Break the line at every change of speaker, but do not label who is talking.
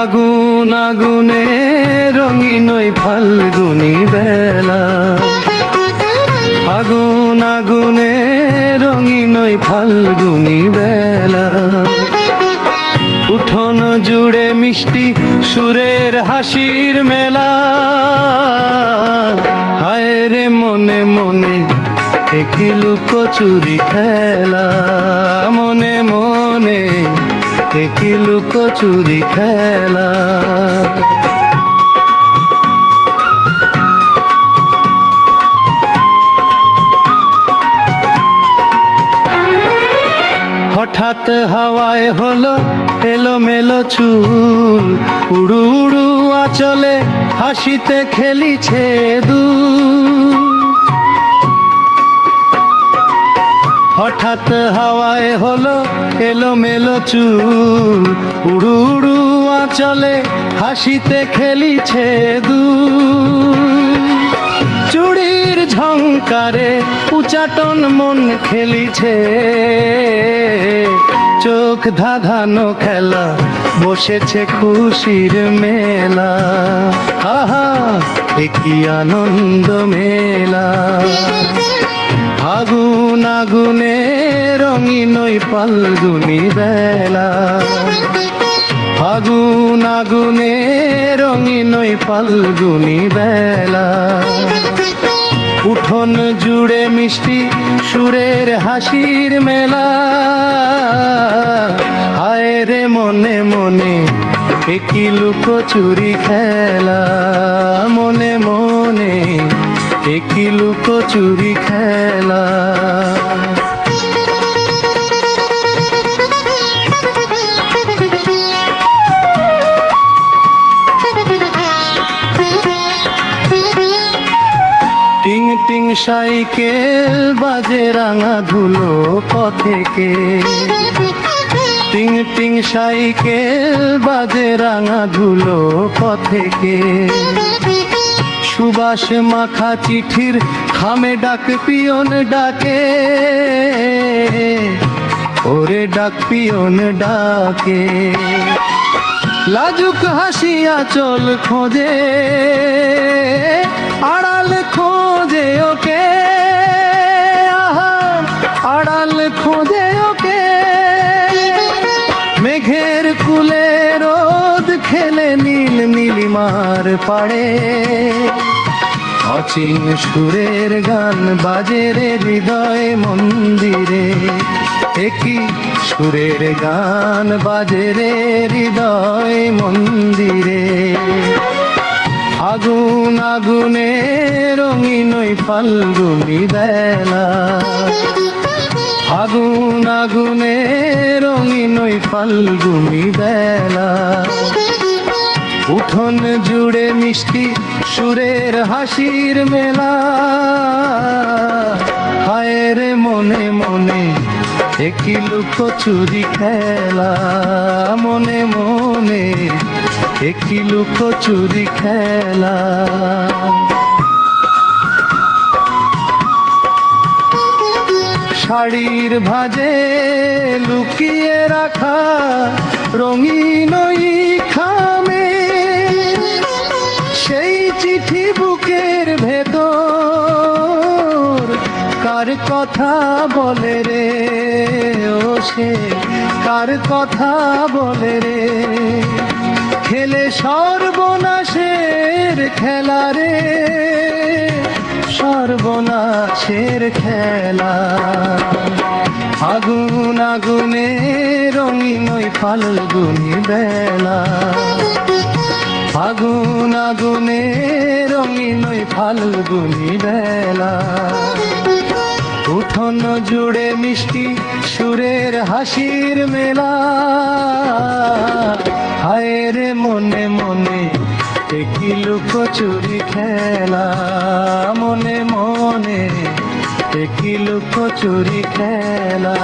আগুন আগুনে রঙিন ওই ফাল্গুনি বেলা, আগুন আগুনে রঙিন ওই ফাল্গুনি বেলা। উঠোন জুড়ে মিষ্টি সুরের হাসির মেলা, হায় রে মনে মনে একই লুকোচুরি খেলা, মনে মনে একই লুকোচুরি খেলা। হঠাৎ হাওয়ায় হলো এলোমেলো চুল, উড়ু উড়ু আঁচলে হাসিতে খেলিছে দুল। হঠাৎ হাওয়ায় হলো এলোমেলো চুল, উড়ু উড়ু আঁচলে হাসিতে খেলিছে দুল। চুড়ির ঝংকারে উচাটন মন খেলিছে, চোখ ধাঁধানো খেলা বসেছে খুশির মেলা। আহা কি আনন্দ মেলা, আগুন আগুনে রঙিন ওই ফাল্গুনি বেলা, আগুন আগুনে রঙিন ওই ফাল্গুনি বেলা। উঠোন জুড়ে মিষ্টি সুরের হাসির মেলা, হায় রে মনে মনে একই লুকোচুরি খেলা, মনে মনে একই লুকোচুরি খেলা। টিং টিং সাইকেল বাজে রাঙা ধুলো পথেকে, টিং টিং সাইকেল বাজে রাঙা ধুলো পথেকে। সুবাস মাখা চিঠির খামে ডাক পিয়ন ডাকে, ওরে ডাক পিয়ন ডাকে। লাজুক হাসিয়া চল খোঁজে, আড়াল খোঁজে ওকে, আহা আড়াল খোঁজে ওকে। মেঘের কুলে রোদ খেলে নীল নীলিমার পাড়ে, অচিন সুরের গান বাজে রে হৃদয় মন্দিরে, একই সুরের গান বাজে রে হৃদয় মন্দিরে। আগুন আগুনে রঙিন ওই ফাল্গুনি বেলা, আগুন আগুনে রঙিন ওই ফাল্গুনি বেলা। উঠোন জুড়ে মিষ্টি সুরের হাসির মেলা, হায় রে মনে মনে একই লুকোচুরি খেলা, মনে মনে একই লুকোচুরি খেলা। শাড়ির ভাঁজে লুকিয়ে রাখা রঙিন ওই খামে, সেই চিঠি বুকের ভেতর কার কথা বলে রে, ও সে কার কথা বলে রে। খেলে সর্বনাশের খেলা রে, সর্বনাশের খেলা। আগুন আগুনে রঙিন ওই ফাল্গুনি বেলা, আগুন আগুনে রঙিন ওই ফাল্গুনি বেলা। উঠোন জুড়ে মিষ্টি সুরের হাসির মেলা, হায় রে মনে মনে একই লুকোচুরি খেলা, মনে মনে একই লুকোচুরি খেলা।